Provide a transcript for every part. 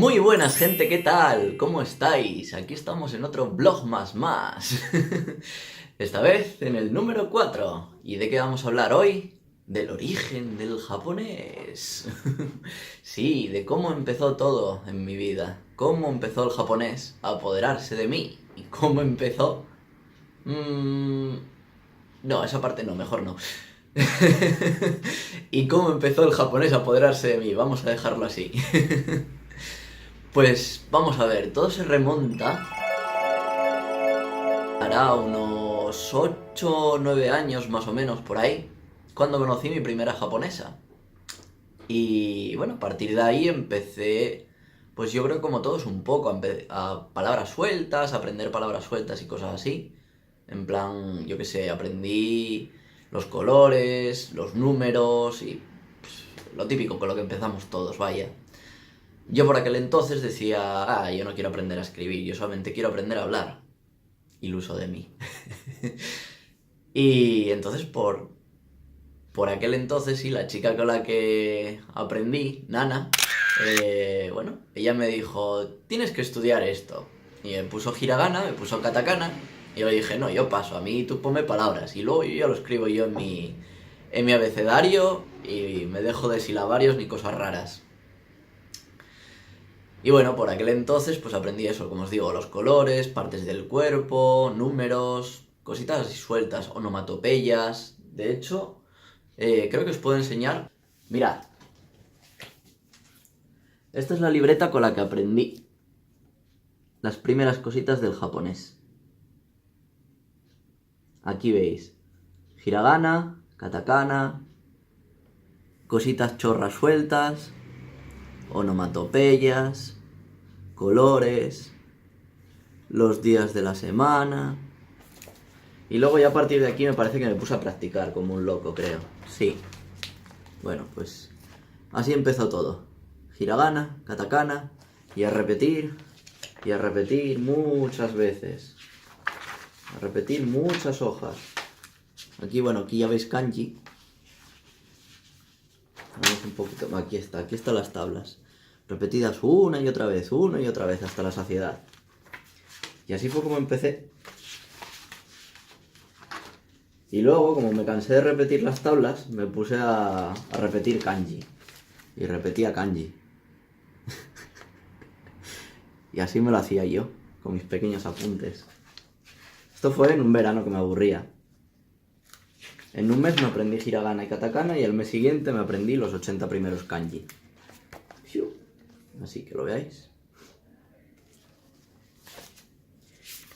Muy buenas gente, ¿qué tal? ¿Cómo estáis? Aquí estamos en otro vlog más. Esta vez en el número 4. ¿Y de qué vamos a hablar hoy? Del origen del japonés. Sí, de cómo empezó todo en mi vida. Cómo empezó el japonés a apoderarse de mí. Y cómo empezó... No, esa parte no, mejor no. ¿Y cómo empezó el japonés a apoderarse de mí? Vamos a dejarlo así. Pues vamos a ver, todo se remonta hará unos 8 o 9 años más o menos por ahí, cuando conocí mi primera japonesa. Y bueno, a partir de ahí empecé, pues yo creo como todos un poco, a palabras sueltas, a aprender palabras sueltas y cosas así. En plan, yo qué sé, aprendí los colores, los números y pues, lo típico con lo que empezamos todos, vaya. Yo por aquel entonces decía, yo no quiero aprender a escribir, yo solamente quiero aprender a hablar. Iluso de mí. Y entonces por aquel entonces, sí, la chica con la que aprendí, Nana, bueno, ella me dijo, tienes que estudiar esto. Y me puso hiragana, me puso katakana, y yo le dije, no, yo paso, a mí tú ponme palabras, y luego yo ya lo escribo yo en mi abecedario, y me dejo de silabarios ni cosas raras. Y bueno, por aquel entonces pues aprendí eso, como os digo, los colores, partes del cuerpo, números, cositas así sueltas, onomatopeyas. De hecho, creo que os puedo enseñar. Mirad, esta es la libreta con la que aprendí las primeras cositas del japonés. Aquí veis, hiragana, katakana, cositas chorras sueltas, onomatopeyas, colores, los días de la semana. Y luego ya a partir de aquí me parece que me puse a practicar como un loco, creo. Sí. Bueno, pues así empezó todo. Hiragana, katakana, y a repetir muchas veces. A repetir muchas hojas. Aquí, bueno, aquí ya veis kanji. Vamos un poquito, aquí están las tablas. Repetidas una y otra vez, hasta la saciedad. Y así fue como empecé. Y luego, como me cansé de repetir las tablas, me puse a repetir kanji. Y repetía kanji. Y así me lo hacía yo, con mis pequeños apuntes. Esto fue en un verano que me aburría. En un mes me aprendí hiragana y katakana y el mes siguiente me aprendí los 80 primeros kanji. Así que lo veáis.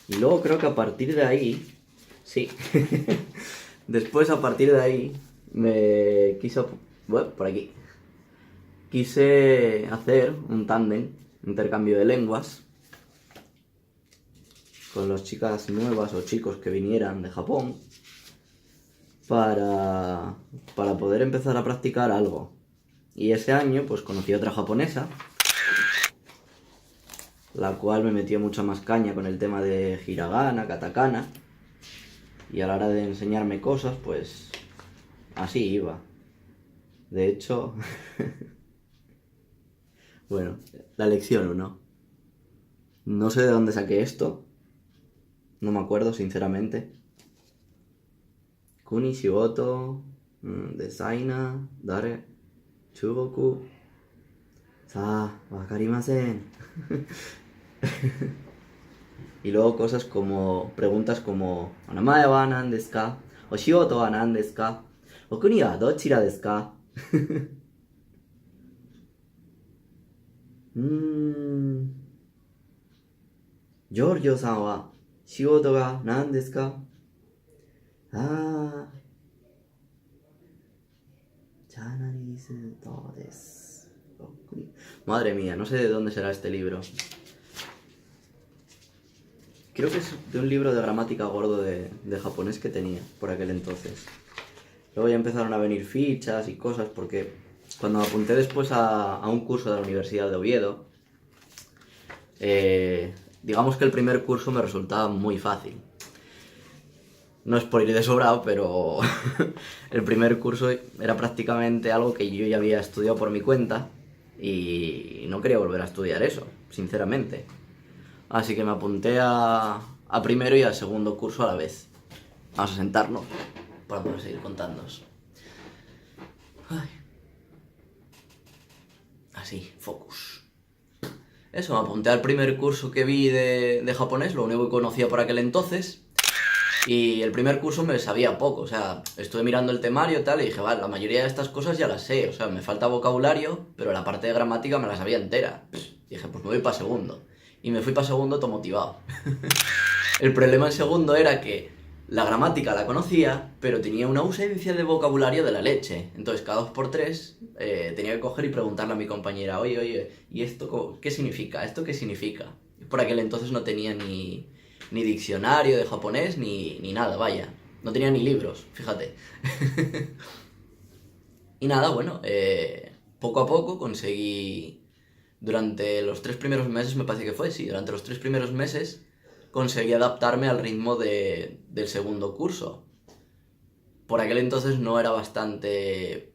Y luego creo que a partir de ahí... Sí. Después, a partir de ahí, me quiso... Bueno, por aquí. Quise hacer un tándem, intercambio de lenguas, con las chicas nuevas o chicos que vinieran de Japón, para poder empezar a practicar algo. Y ese año, pues conocí a otra japonesa, la cual me metió mucha más caña con el tema de hiragana, katakana. Y a la hora de enseñarme cosas, pues así iba. De hecho, bueno, la lección 1. No sé de dónde saqué esto. No me acuerdo, sinceramente. Kuni shigoto, desaina, dare, chuboku. Sa, wakarimasen. Y luego cosas como, preguntas como, ¿Onamae wa nan desu ka? ¿O shigoto wa nan desu ka? ¿O kuni wa dochira desu ka? Giorgio-san wa shigoto ga nan desu ka? Chanarisu to desu. Madre mía, no sé de dónde será este libro. Creo que es de un libro de gramática gordo de japonés que tenía por aquel entonces. Luego ya empezaron a venir fichas y cosas porque cuando me apunté después a un curso de la Universidad de Oviedo, digamos que el primer curso me resultaba muy fácil. No es por ir de sobrado, pero el primer curso era prácticamente algo que yo ya había estudiado por mi cuenta y no quería volver a estudiar eso, sinceramente. Así que me apunté a primero y a segundo curso a la vez. Vamos a sentarnos para poder seguir contándoos. Ay. Así, focus. Eso, me apunté al primer curso que vi de japonés, lo único que conocía por aquel entonces. Y el primer curso me sabía poco, o sea, estuve mirando el temario y tal, y dije, vale, la mayoría de estas cosas ya las sé, o sea, me falta vocabulario, pero la parte de gramática me la sabía entera. Dije, pues me voy para segundo. Y me fui para segundo todo motivado. El problema en segundo era que la gramática la conocía, pero tenía una ausencia de vocabulario de la leche. Entonces, cada 2 por 3 tenía que coger y preguntarle a mi compañera, oye, ¿y esto qué significa? ¿Esto qué significa? Por aquel entonces no tenía ni diccionario de japonés, ni nada, vaya. No tenía ni libros, fíjate. Y nada, bueno, poco a poco conseguí, durante los 3 primeros meses, me parece que fue, sí, durante los 3 primeros meses conseguí adaptarme al ritmo del segundo curso. Por aquel entonces no era bastante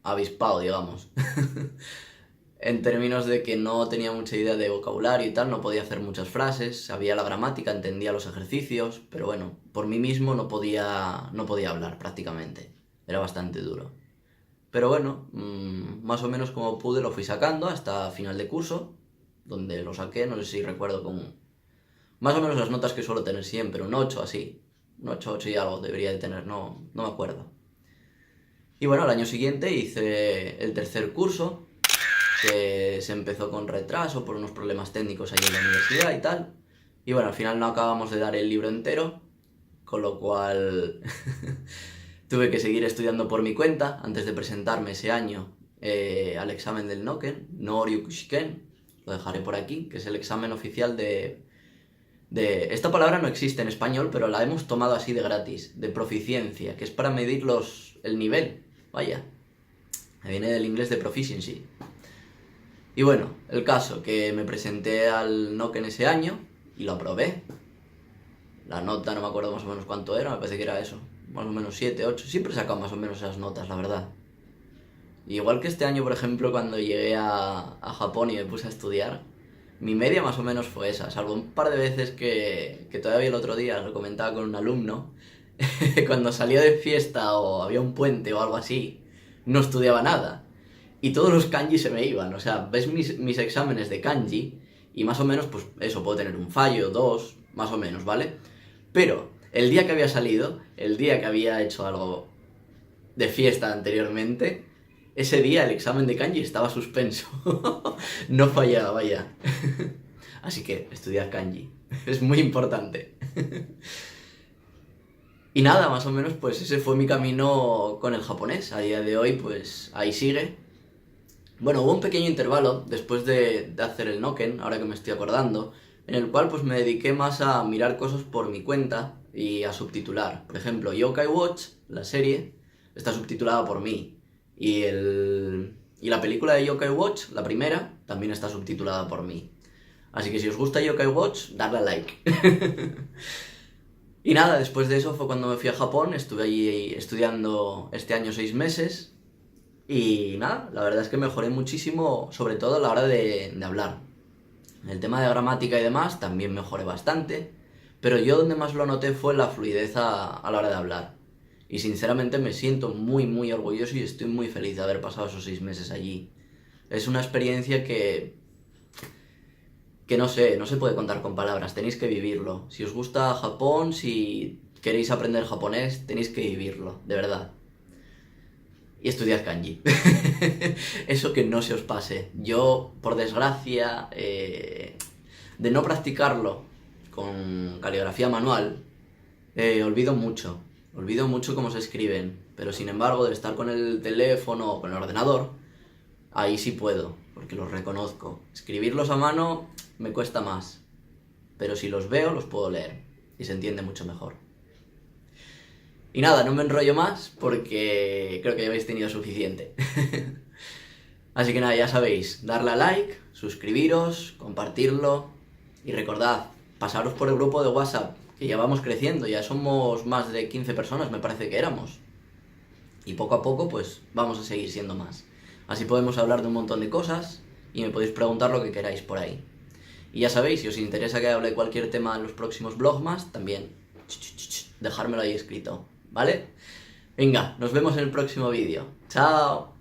avispado, digamos. En términos de que no tenía mucha idea de vocabulario y tal, no podía hacer muchas frases, sabía la gramática, entendía los ejercicios, pero bueno, por mí mismo no podía hablar prácticamente, era bastante duro. Pero bueno, más o menos como pude lo fui sacando hasta final de curso, donde lo saqué, no sé si recuerdo con más o menos las notas que suelo tener siempre, un 8 así, un 8 y algo debería de tener, no me acuerdo. Y bueno, al año siguiente hice el tercer curso, que se empezó con retraso por unos problemas técnicos ahí en la universidad y tal. Y bueno, al final no acabamos de dar el libro entero, con lo cual tuve que seguir estudiando por mi cuenta antes de presentarme ese año al examen del Noken, Noryu-Kushiken, lo dejaré por aquí, que es el examen oficial de... Esta palabra no existe en español, pero la hemos tomado así de gratis, de proficiencia, que es para medir el nivel, vaya. Viene del inglés de proficiency. Y bueno, el caso, que me presenté al Noken ese año y lo aprobé. La nota no me acuerdo más o menos cuánto era, me parece que era eso, más o menos 7, 8, siempre he sacado más o menos esas notas, la verdad. Y igual que este año, por ejemplo, cuando llegué a Japón y me puse a estudiar, mi media más o menos fue esa, salvo un par de veces que todavía el otro día lo comentaba con un alumno, cuando salía de fiesta o había un puente o algo así, no estudiaba nada. Y todos los kanji se me iban, o sea, ves mis exámenes de kanji y más o menos, pues eso, puedo tener un fallo, 2, más o menos, ¿vale? Pero el día que había salido, el día que había hecho algo de fiesta anteriormente, ese día el examen de kanji estaba suspenso. No fallaba, vaya. Así que estudiad kanji, es muy importante. Y nada, más o menos, pues ese fue mi camino con el japonés. A día de hoy, pues ahí sigue. Bueno, hubo un pequeño intervalo después de hacer el Noken, ahora que me estoy acordando, en el cual pues me dediqué más a mirar cosas por mi cuenta y a subtitular. Por ejemplo, Yokai Watch, la serie, está subtitulada por mí. Y la película de Yokai Watch, la primera, también está subtitulada por mí. Así que si os gusta Yokai Watch, dadle a like. Y nada, después de eso fue cuando me fui a Japón, estuve allí estudiando este año 6 meses. Y nada, la verdad es que mejoré muchísimo, sobre todo a la hora de hablar. En el tema de gramática y demás también mejoré bastante, pero yo donde más lo noté fue la fluidez a la hora de hablar. Y sinceramente me siento muy muy orgulloso y estoy muy feliz de haber pasado esos 6 meses allí. Es una experiencia que no sé, no se puede contar con palabras, tenéis que vivirlo. Si os gusta Japón, si queréis aprender japonés, tenéis que vivirlo, de verdad. Y estudiad kanji. Eso que no se os pase. Yo, por desgracia, de no practicarlo con caligrafía manual, olvido mucho. Olvido mucho cómo se escriben. Pero sin embargo, de estar con el teléfono o con el ordenador, ahí sí puedo, porque los reconozco. Escribirlos a mano me cuesta más. Pero si los veo, los puedo leer. Y se entiende mucho mejor. Y nada, no me enrollo más porque creo que ya habéis tenido suficiente. Así que nada, ya sabéis, darle a like, suscribiros, compartirlo y recordad, pasaros por el grupo de WhatsApp, que ya vamos creciendo, ya somos más de 15 personas, me parece que éramos. Y poco a poco, pues vamos a seguir siendo más. Así podemos hablar de un montón de cosas y me podéis preguntar lo que queráis por ahí. Y ya sabéis, si os interesa que hable de cualquier tema en los próximos vlogmas, también dejármelo ahí escrito, ¿vale? Venga, nos vemos en el próximo vídeo. ¡Chao!